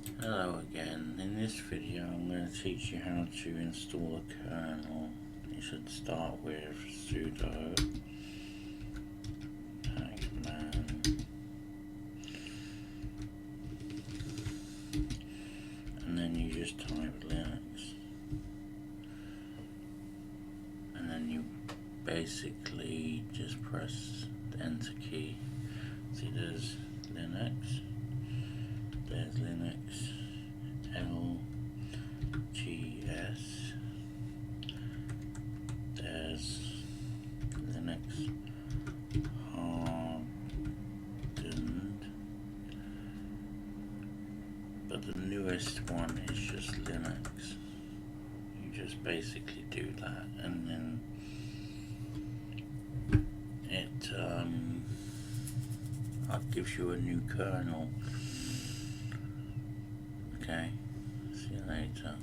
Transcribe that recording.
Hello again. In this video I'm going to teach you how to install a kernel. You should start with sudo pacman and then you just type Linux and then you basically just press the enter key. See, there's Linux, LGS, there's Linux hardened, but the newest one is just Linux. You just basically do that and then it gives you a new kernel. Okay, see you later.